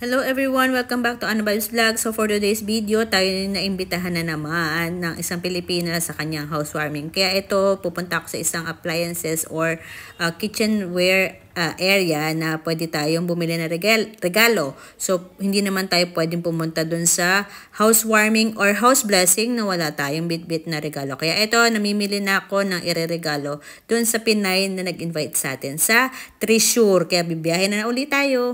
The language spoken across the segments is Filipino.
Hello everyone! Welcome back to Ana Vibes Vlog. So for today's video, tayo naimbitahan na naman ng isang Pilipina sa kanyang housewarming. Kaya ito, pupunta ako sa isang appliances or kitchenware area na pwede tayong bumili na regalo. So hindi naman tayo pwedeng pumunta dun sa housewarming or house blessing na wala tayong bit-bit na regalo. Kaya ito, namimili na ako ng ireregalo dun sa Pinay na nag-invite sa atin sa Trisure. Kaya bibiyahin na ulit tayo.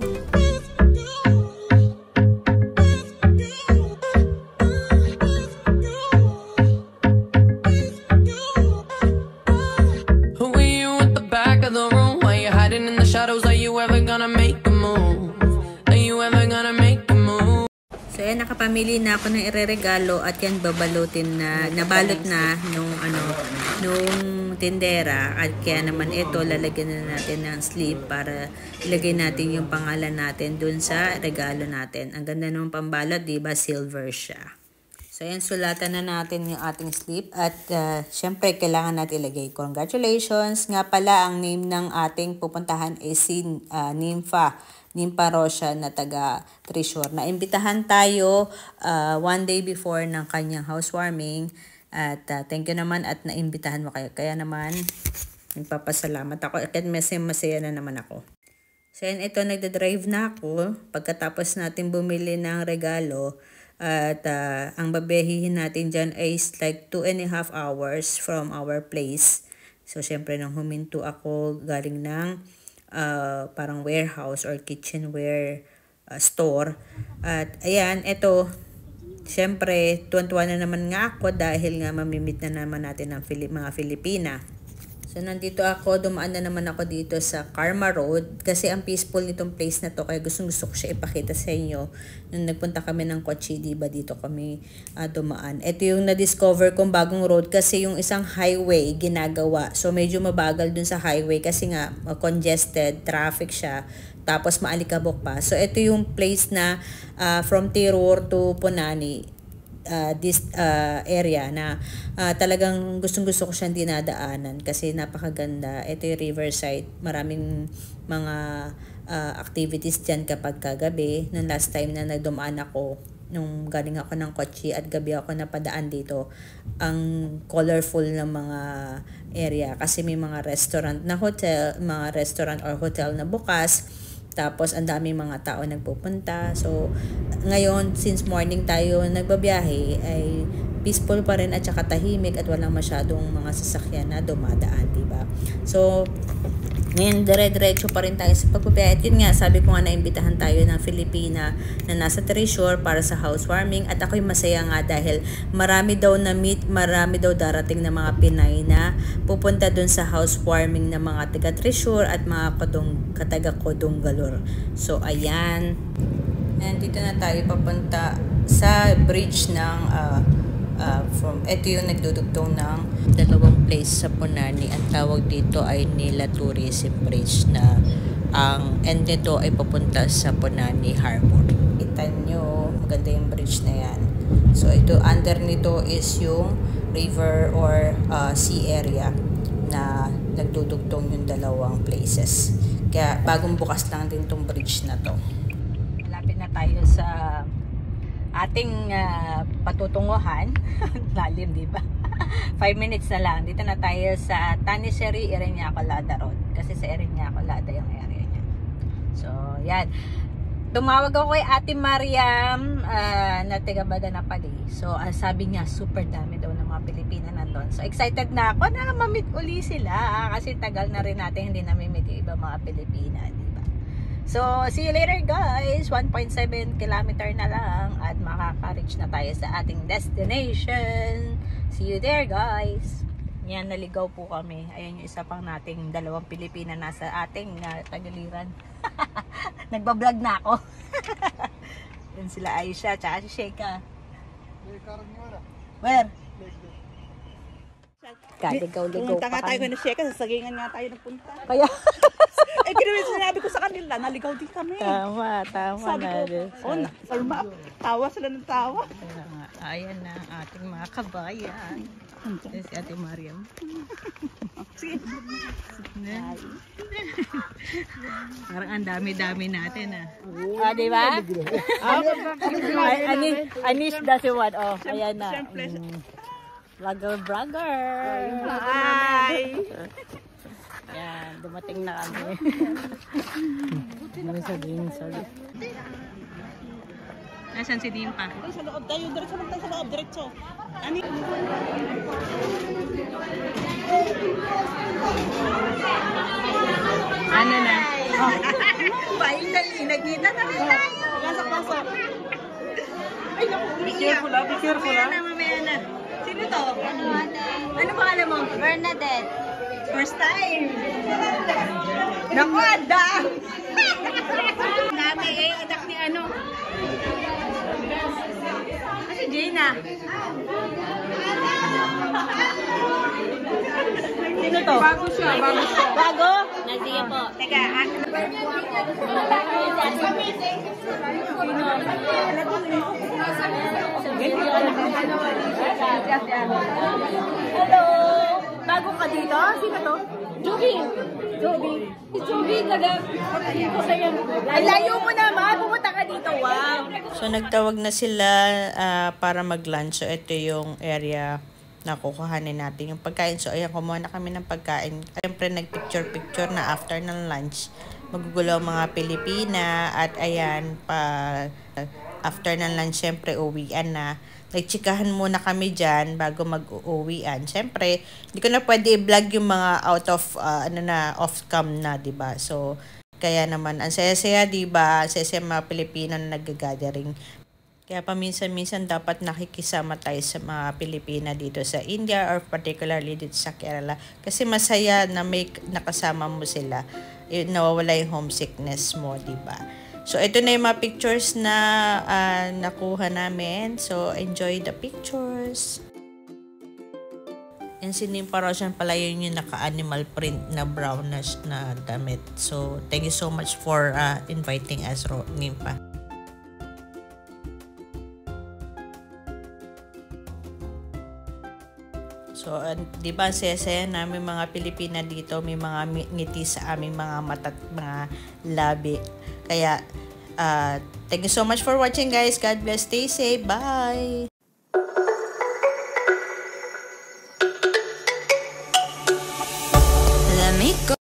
So yan, nakapamili na ako ng ireregalo at yan babalutin na, nabalot na nung tindera. At kaya naman ito, lalagyan na natin ng sleeve para ilagay natin yung pangalan natin dun sa regalo natin. Ang ganda nung pambalot, diba? Silver siya. So yan, sulatan na natin yung ating sleeve at syempre kailangan natin ilagay congratulations. Nga pala, ang name ng ating pupuntahan ay si Nympha Rosia na taga Trisure. Naimbitahan tayo one day before ng kanyang housewarming at thank you naman at naimbitahan mo kayo. Kaya naman nagpapasalamat ako at masaya na naman ako. So yan, ito, nagdadrive na ako pagkatapos natin bumili ng regalo. At ang babiyahihin natin dyan is like 2.5 hours from our place. So, syempre, nang huminto ako galing ng parang warehouse or kitchenware store. At ayan, ito, syempre, tuwan-tuwa na naman nga ako dahil nga mamimit na naman natin ang mga Filipina. So, nandito ako, dumaan na naman ako dito sa Karma Road kasi ang peaceful nitong place na to kaya gusto ko siya ipakita sa inyo. Nung nagpunta kami ng Kochi, diba dito kami dumaan. Ito yung na-discover kong bagong road kasi yung isang highway ginagawa. So, medyo mabagal dun sa highway kasi nga congested, traffic siya. Tapos maalikabok pa. So, ito yung place na from Tirur to Punani. This area na talagang gustong-gusto ko siyang dinadaanan kasi napakaganda. Ito yung riverside. Maraming mga activities dyan kapag kagabi. Nung last time na nagdumaan ako, nung galing ako ng Kochi at gabi ako napadaan dito, ang colorful ng mga area kasi may mga restaurant or hotel na bukas. Tapos, ang daming mga tao nagpupunta. So, ngayon, since morning tayo nagbabiyahe, ay peaceful pa rin at saka tahimik at walang masyadong mga sasakyan na dumadaan, diba? So, ngayon, dire-diretso pa rin tayo sa pagbabiyahe. At yun nga, sabi ko nga naimbitahan tayo ng Filipina na nasa Trisure para sa housewarming. At ako'y masaya nga dahil marami daw na-meet, marami daw darating na mga Pinay na pupunta dun sa housewarming ng mga taga Trisure at mga taga Kodonggalur. So, ayan. And dito na tayo papunta sa bridge ng ito yung nagdudugtong ng dalawang place sa Punani. Ang tawag dito ay Nila Tourism Bridge na ang end nito ay papunta sa Punani Harbor. Kita nyo, maganda yung bridge na yan. So ito, under nito is yung river or sea area na nagdudugtong yung dalawang places. Kaya bagong bukas lang din tong bridge na to. Malapit na tayo sa ating patutunguhan. Lalim, di ba? 5 minutes na lang. Dito na tayo sa Taniseri, Ereniaco Lada Road. Kasi sa Ereniaco Lada yung area niya. So, yan. Tumawag ako kay Ate Mariam na taga Badanapali. So, sabi niya, super dami daw ng mga Pilipina nandun. So, excited na ako na mamit uli sila. Kasi tagal na rin natin hindi namimit yung iba mga Pilipina. So, see you later guys. 1.7 kilometer na lang at makaka-reach na tayo sa ating destination. See you there guys. Yan, naligaw po kami. Ayan yung isa pang nating dalawang Pilipina nasa ating tagaliran. Nagbablog na ako. Yan sila Aisha, tsaka si Sheikha. Where? Galigaw-ligaw Pumunta pa nga tayo kami. kay Sheka, sa sagingan nga tayo nagpunta. Kaya, Eh, kaya sinabi ko sa kanila, naligaw din kami. tama Sabi ko, Salma, tawa sila ng tawa. Ayan na ang ating mga kabayan. Si Ate Mariam. Sige. Parang ang dami-dami natin di ba? Anish doesn't want. Ayan na. Vlogger. Hi! Yan, dumating na kami. Nasaan si Dimpa? Ay, sa loob tayo. Diretso lang tayo sa loob. Diretso. Ani? Ano na? Finally, nagkita na rin tayo. Pasok. Ay, naku, Be careful ah. Be careful ah. mamaya na. Sino to? Ano pangalan mo? Bernadette. First time. Naku, ada. Dami anak ni ano. Kasi Gina. Sino to? Bago siya. Bago? Sige po. Teka, Hello! Bago ka dito? Sino to? Joby! Si Joby, dito sa yan. Ay, layo mo naman! Pumunta ka dito, wow! So, nagtawag na sila para mag-lunch. So, ito yung area na kukuhanin natin yung pagkain. So, ayan, kumuha na kami ng pagkain. Siyempre, nag-picture-picture na after ng lunch. Magugulo ang mga Pilipina. At ayan, after ng lunch, siyempre, uwian na. Nagchikahan muna kami dyan bago mag-uwian. Siyempre, hindi ko na pwede i-vlog yung mga out of, off-cam na, diba? So, kaya naman, ang saya-saya, diba? Ang saya-saya mga Pilipino na nag-gathering. Kaya paminsan-minsan dapat nakikisama tayo sa mga Pilipina dito sa India or particularly dito sa Kerala. Kasi masaya na may nakasama mo sila. Nawawala yung homesickness mo, diba? So, ito na yung mga pictures na nakuha namin. So, enjoy the pictures. And si Nimpa Roshan pala yun yung naka-animal print na brownish na damit. So, thank you so much for inviting us, Nimpa. So, di ba, saya-saya namin mga Pilipina dito, may mga ngiti sa aming mga mata at mga labi. Kaya, thank you so much for watching, guys. God bless. Stay safe. Bye!